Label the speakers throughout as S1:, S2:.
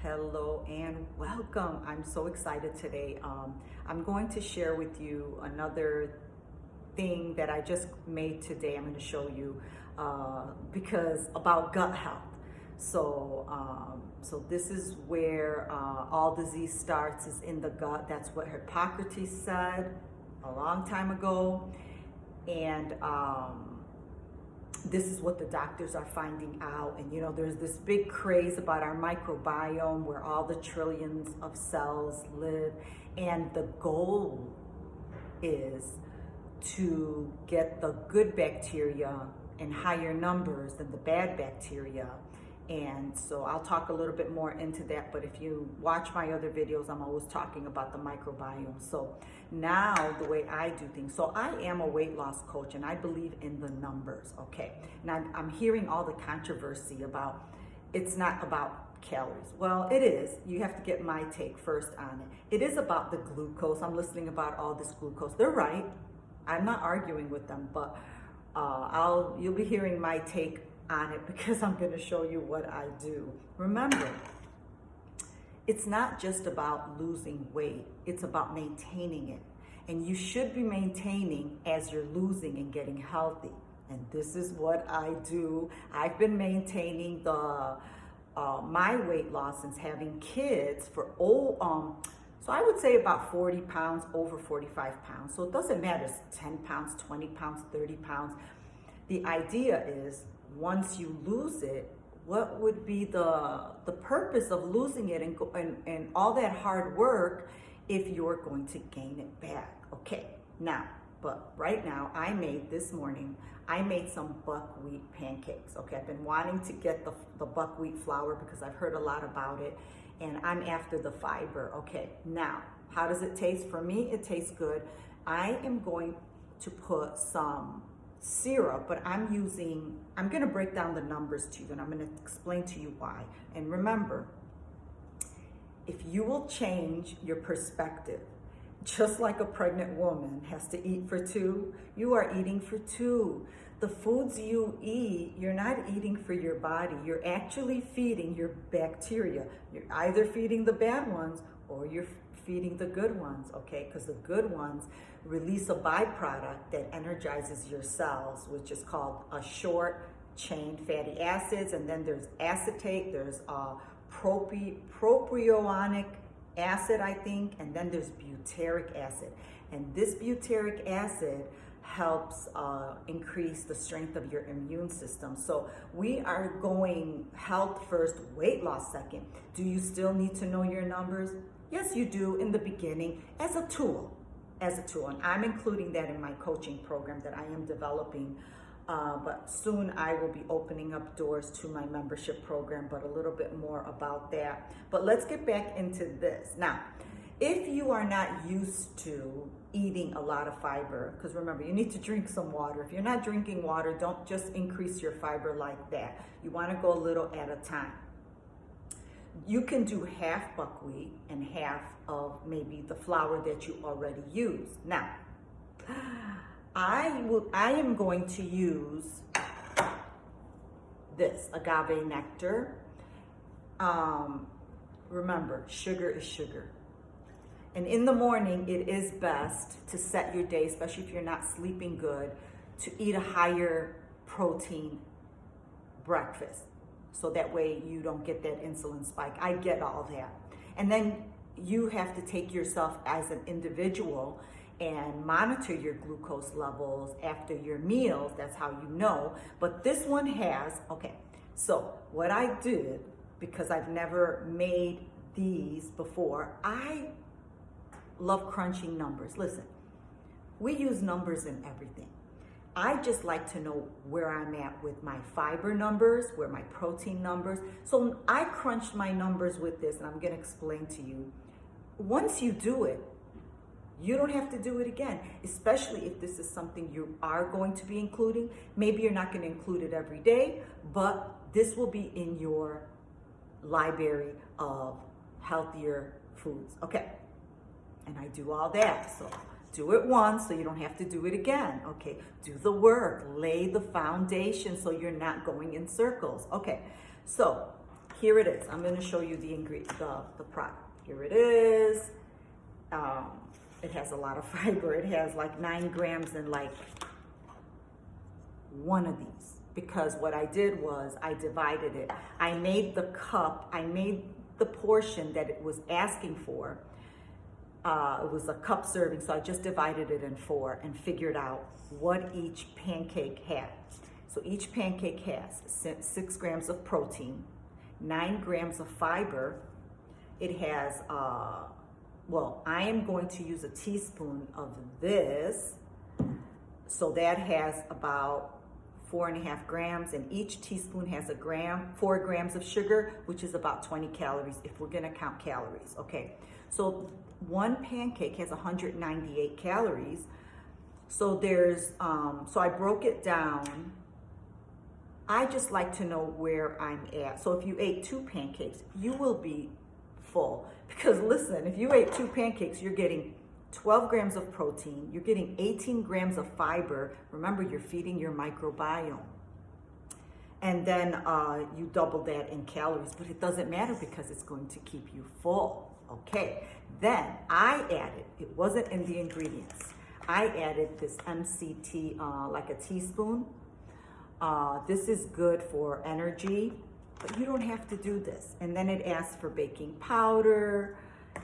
S1: Hello and welcome. I'm so excited today. I'm going to share with you another thing that I just made today. I'm going to show you because about gut health. So this is where all disease starts is in the gut. That's what Hippocrates said a long time ago, and this is what the doctors are finding out. And there's this big craze about our microbiome where all the trillions of cells live, and the goal is to get the good bacteria in higher numbers than the bad bacteria. And so I'll talk a little bit more into that, but if you watch my other videos, I'm always talking about the microbiome. So now the way I do things, so I am a weight loss coach and I believe in the numbers, okay? And I'm hearing all the controversy about it's not about calories. Well, it is. You have to get my take first on it. It is about the glucose. I'm listening about all this glucose. They're right. I'm not arguing with them, but you'll be hearing my take on it because I'm going to show you what I do. Remember, it's not just about losing weight, it's about maintaining it. And you should be maintaining as you're losing and getting healthy. And this is what I do. I've been maintaining my weight loss since having kids for so I would say about 40 pounds, over 45 pounds. So it doesn't matter, it's 10 pounds, 20 pounds, 30 pounds. The idea is once you lose it, what would be the purpose of losing it and all that hard work if you're going to gain it back? Okay, but right now, this morning, I made some buckwheat pancakes. Okay, I've been wanting to get the buckwheat flour because I've heard a lot about it, and I'm after the fiber. Okay, now, how does it taste? For me, it tastes good. I am going to put some syrup, but I'm going to break down the numbers to you, and I'm going to explain to you why. And remember, if you will change your perspective, just like a pregnant woman has to eat for two, you are eating for two. The foods you eat, you're not eating for your body. You're actually feeding your bacteria. You're either feeding the bad ones or you're feeding the good ones, okay? Because the good ones release a byproduct that energizes your cells, which is called a short chain fatty acids. And then there's acetate, there's propionic acid, I think, and then there's butyric acid. And this butyric acid helps increase the strength of your immune system. So we are going health first, weight loss second. Do you still need to know your numbers? Yes, you do in the beginning as a tool. And I'm including that in my coaching program that I am developing. But soon I will be opening up doors to my membership program, but a little bit more about that. But let's get back into this. Now, if you are not used to eating a lot of fiber, because remember, you need to drink some water. If you're not drinking water, don't just increase your fiber like that. You want to go a little at a time. You can do half buckwheat and half of maybe the flour that you already use. Now, I am going to use this agave nectar. Remember, sugar is sugar. And in the morning, it is best to set your day, especially if you're not sleeping good, to eat a higher protein breakfast. So that way you don't get that insulin spike. I get all that. And then you have to take yourself as an individual and monitor your glucose levels after your meals. That's how you know. But this one has, okay, so what I did, because I've never made these before, I love crunching numbers. Listen, we use numbers in everything. I just like to know where I'm at with my fiber numbers, where my protein numbers. So I crunched my numbers with this, and I'm going to explain to you. Once you do it, you don't have to do it again, especially if this is something you are going to be including. Maybe you're not going to include it every day, but this will be in your library of healthier foods. Okay, and I do all that. So do it once so you don't have to do it again. Okay, do the work, lay the foundation so you're not going in circles. Okay, so here it is. I'm going to show you the the product. Here it is. It has a lot of fiber. It has like 9 grams in like one of these, because what I did was I divided it. I made the cup, I made the portion that it was asking for. It was a cup serving, so I just divided it in 4 and figured out what each pancake had. So each pancake has 6 grams of protein, 9 grams of fiber. It has, well, I am going to use a teaspoon of this. So that has about 4.5 grams, and each teaspoon has 4 grams of sugar, which is about 20 calories if we're gonna count calories, okay? So one pancake has 198 calories. So there's, so I broke it down. I just like to know where I'm at. So if you ate 2 pancakes, you will be full. Because listen, if you ate 2 pancakes, you're getting 12 grams of protein, you're getting 18 grams of fiber. Remember, you're feeding your microbiome. And then you double that in calories, but it doesn't matter because it's going to keep you full. Okay, then I added, it wasn't in the ingredients, I added this MCT, like a teaspoon. This is good for energy, but you don't have to do this. And then it asks for baking powder.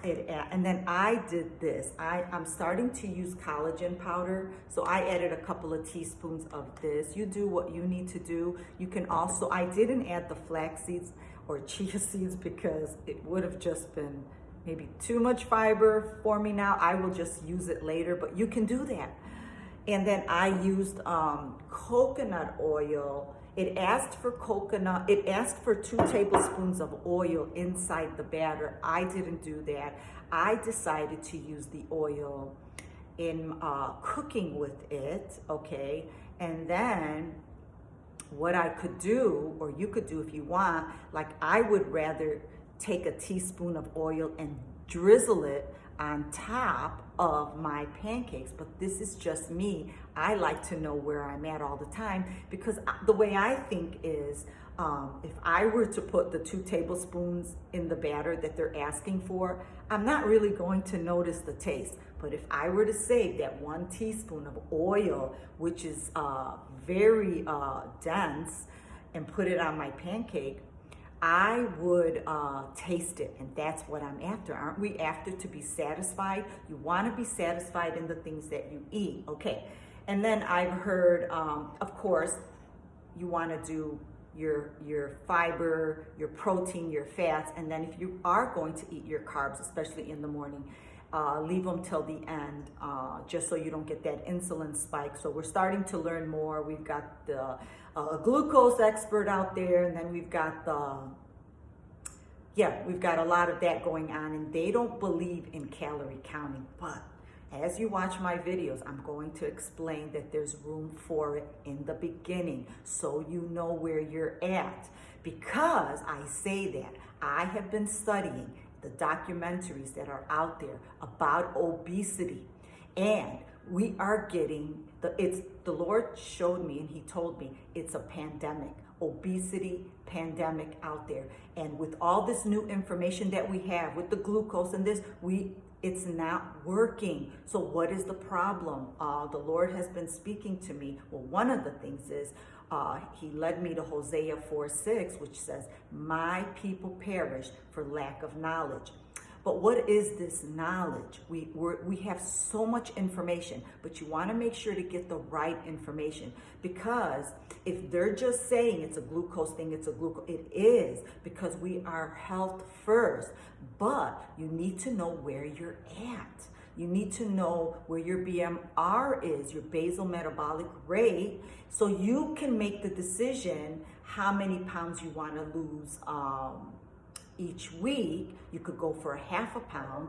S1: And then I did this. I'm starting to use collagen powder. So I added a couple of teaspoons of this. You do what you need to do. You can also, I didn't add the flax seeds or chia seeds because it would have just been maybe too much fiber for me now. I will just use it later, but you can do that. And then I used coconut oil. It asked for coconut, it asked for 2 tablespoons of oil inside the batter. I didn't do that. I decided to use the oil in cooking with it, okay? And then what I could do, or you could do if you want, like I would rather take a teaspoon of oil and drizzle it on top of my pancakes, but this is just me. I like to know where I'm at all the time, because the way I think is, if I were to put the 2 tablespoons in the batter that they're asking for, I'm not really going to notice the taste. But if I were to save that 1 teaspoon of oil, which is very dense, and put it on my pancake, I would taste it, and that's what I'm after. Aren't we after to be satisfied? You want to be satisfied in the things that you eat, okay? And then I've heard, of course, you want to do your fiber, your protein, your fats, and then if you are going to eat your carbs, especially in the morning, leave them till the end, just so you don't get that insulin spike. So we're starting to learn more. We've got the glucose expert out there, and then we've got we've got a lot of that going on, and they don't believe in calorie counting. But as you watch my videos, I'm going to explain that there's room for it in the beginning, so you know where you're at. Because I say that, I have been studying the documentaries that are out there about obesity, and we are getting the Lord showed me, and he told me it's a pandemic, obesity pandemic out there. And with all this new information that we have with the glucose and this, it's not working. So what is the problem? The Lord has been speaking to me. Well, one of the things is he led me to Hosea 4:6, which says, my people perish for lack of knowledge. But what is this knowledge? We have so much information, but you want to make sure to get the right information, because if they're just saying it's a glucose thing, it is, because we are health first. But you need to know where you're at. You need to know where your BMR is, your basal metabolic rate, so you can make the decision how many pounds you want to lose each week. You could go for a half a pound.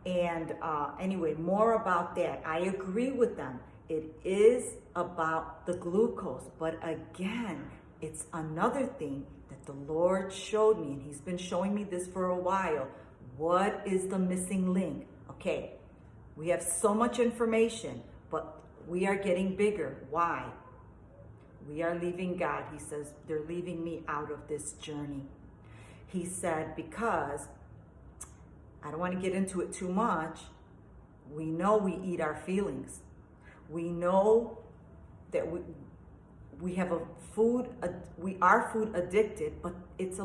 S1: And anyway, more about that. I agree with them. It is about the glucose. But again, it's another thing that the Lord showed me, and he's been showing me this for a while. What is the missing link? Okay, we have so much information, but we are getting bigger. Why? We are leaving God. He says, they're leaving me out of this journey. He said, because, I don't want to get into it too much, we know we eat our feelings. We know that we have we are food addicted, but it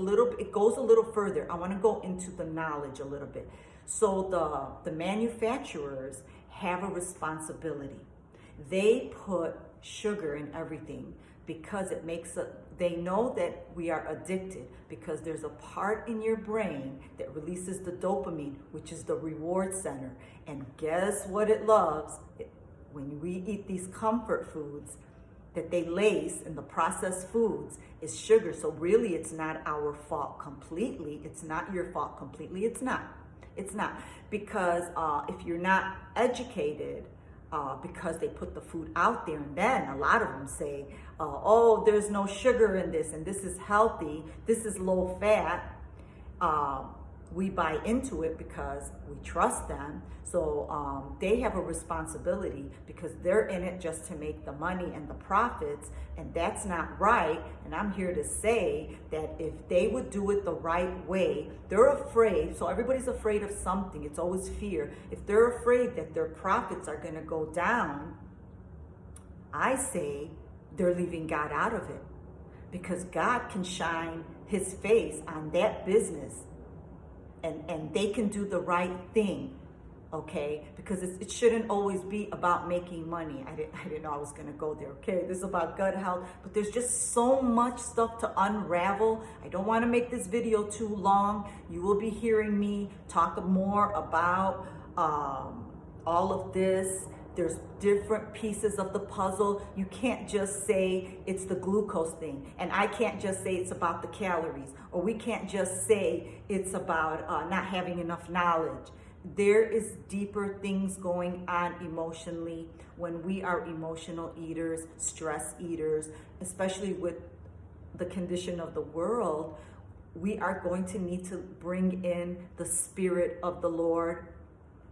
S1: goes a little further. I want to go into the knowledge a little bit. So the manufacturers have a responsibility. They put sugar in everything because they know that we are addicted, because there's a part in your brain that releases the dopamine, which is the reward center. And guess what it loves? When we eat these comfort foods that they lace in the processed foods, is sugar. So really, it's not our fault completely. It's not your fault completely. It's not. It's not. Because if you're not educated, because they put the food out there, and then a lot of them say, oh, there's no sugar in this, and this is healthy, this is low fat. We buy into it because we trust them. So they have a responsibility, because they're in it just to make the money and the profits, and that's not right. And I'm here to say that if they would do it the right way, they're afraid. So everybody's afraid of something. It's always fear. If they're afraid that their profits are going to go down, I say they're leaving God out of it, because God can shine his face on that business. And they can do the right thing, okay? Because it shouldn't always be about making money. I didn't know I was going to go there, okay? This is about gut health, but there's just so much stuff to unravel. I don't want to make this video too long. You will be hearing me talk more about all of this. There's different pieces of the puzzle. You can't just say it's the glucose thing. And I can't just say it's about the calories. Or we can't just say it's about not having enough knowledge. There is deeper things going on emotionally when we are emotional eaters, stress eaters, especially with the condition of the world. We are going to need to bring in the Spirit of the Lord.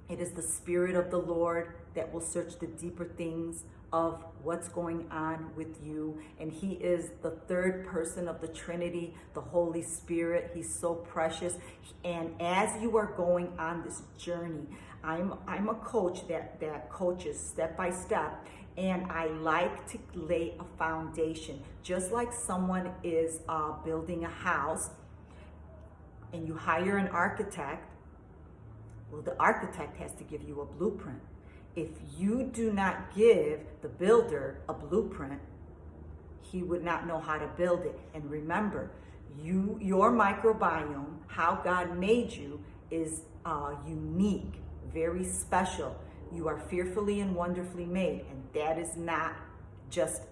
S1: It is the Spirit of the Lord that will search the deeper things of what's going on with you. And he is the third person of the Trinity, the Holy Spirit. He's so precious. And as you are going on this journey, I'm a coach that coaches step by step. And I like to lay a foundation, just like someone is building a house and you hire an architect. Well, the architect has to give you a blueprint. If you do not give the builder a blueprint, he would not know how to build it. And remember, your microbiome, how God made you, is unique, very special. You are fearfully and wonderfully made, and that is not just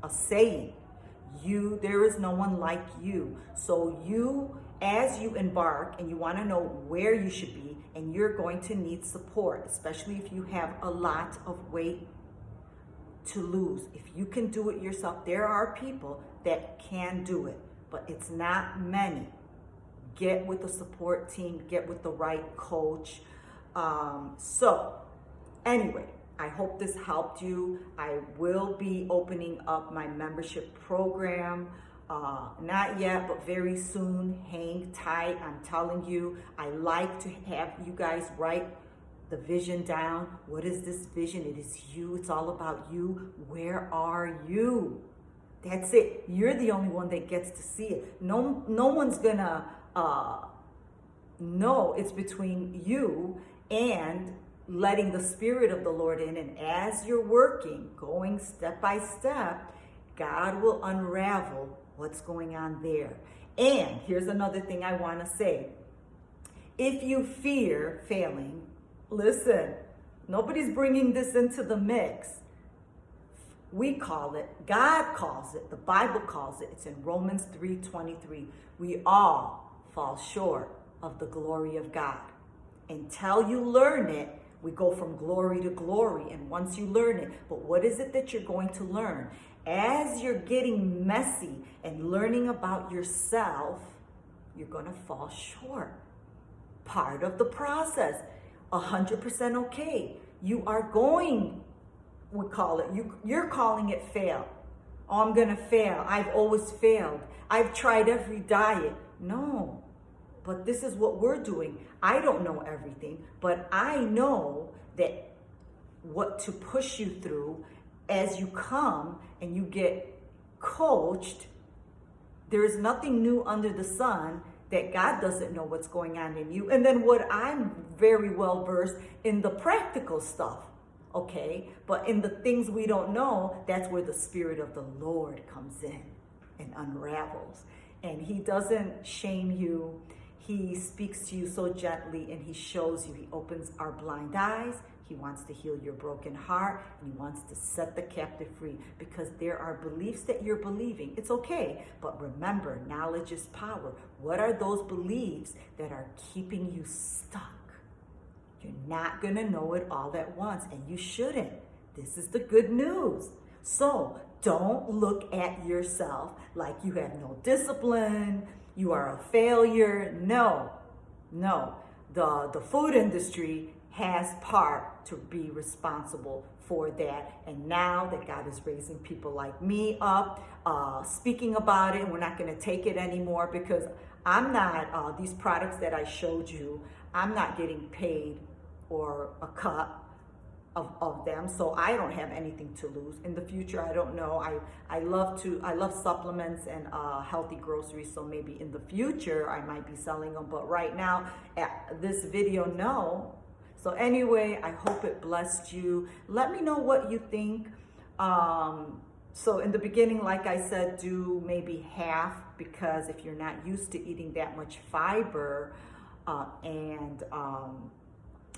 S1: a saying. There is no one like you. So as you embark and you want to know where you should be, and you're going to need support, especially if you have a lot of weight to lose. If you can do it yourself, there are people that can do it, but it's not many. Get with the support team, get with the right coach. So anyway, I hope this helped you. I will be opening up my membership program. Not yet, but very soon. Hang tight. I'm telling you, I like to have you guys write the vision down. What is this vision? It is you. It's all about you. Where are you? That's it. You're the only one that gets to see it. No one's gonna know. It's between you and letting the Spirit of the Lord in. And as you're working, going step by step, God will unravel what's going on there. And here's another thing I want to say. If you fear failing, listen, nobody's bringing this into the mix. We call it, God calls it, the Bible calls it. It's in Romans 3:23. We all fall short of the glory of God. Until you learn it, we go from glory to glory. And once you learn it, but what is it that you're going to learn? As you're getting messy and learning about yourself, you're going to fall short. Part of the process. 100% okay. You are going, we call it, you're calling it fail. Oh, I'm going to fail. I've always failed. I've tried every diet. No, but this is what we're doing. I don't know everything, but I know that what to push you through as you come and you get coached. There is nothing new under the sun that God doesn't know what's going on in you. And then what I'm very well versed in the practical stuff, okay? But in the things we don't know, that's where the Spirit of the Lord comes in and unravels. And he doesn't shame you. He speaks to you so gently and he shows you, he opens our blind eyes. He wants to heal your broken heart and he wants to set the captive free, because there are beliefs that you're believing. It's okay, but remember, knowledge is power. What are those beliefs that are keeping you stuck? You're not going to know it all at once, and you shouldn't. This is the good news. So don't look at yourself like you have no discipline, you are a failure. No. The food industry has part to be responsible for that. And now that God is raising people like me up, speaking about it, and we're not going to take it anymore, because I'm not, these products that I showed you, I'm not getting paid or a cut of them, so I don't have anything to lose. In the future, I don't know. I love supplements and healthy groceries, so maybe in the future I might be selling them, but right now at this video, no. So anyway, I hope it blessed you. Let me know what you think. So in the beginning, like I said, do maybe half, because if you're not used to eating that much fiber,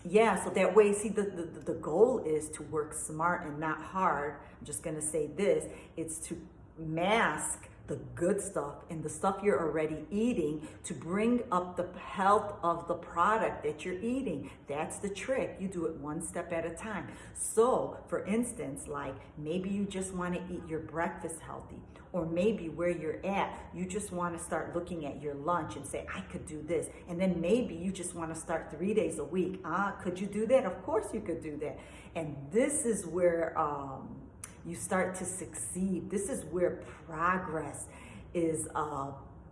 S1: yeah, so that way, see, the goal is to work smart and not hard. I'm just going to say this. It's to mask the good stuff and the stuff you're already eating to bring up the health of the product that you're eating. That's the trick. You do it one step at a time. So, for instance, like maybe you just want to eat your breakfast healthy. Or maybe where you're at, you just want to start looking at your lunch and say, I could do this. And then maybe you just want to start 3 days a week. Could you do that? Of course you could do that. And this is where you start to succeed. This is where progress is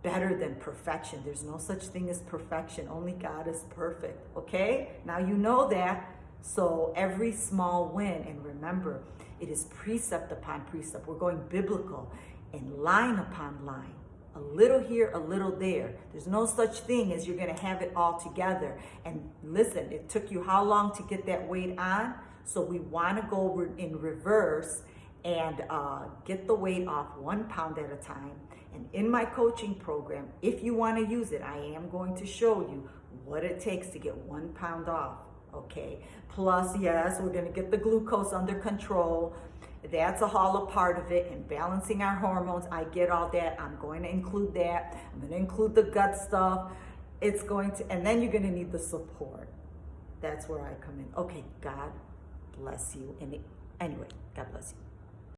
S1: better than perfection. There's no such thing as perfection. Only God is perfect. Okay? Now you know that. So every small win, and remember, it is precept upon precept. We're going biblical. And line upon line, a little here, a little there. There's no such thing as you're going to have it all together. And listen, it took you how long to get that weight on? So we want to go in reverse and get the weight off 1 pound at a time. And in my coaching program, if you want to use it, I am going to show you what it takes to get 1 pound off. Okay. Plus, yes, we're going to get the glucose under control. That's a part of it, and balancing our hormones. I get all that. I'm going to include that. I'm going to include the gut stuff. It's going to, and then you're going to need the support. That's where I come in. Okay, God bless you. And anyway, God bless you.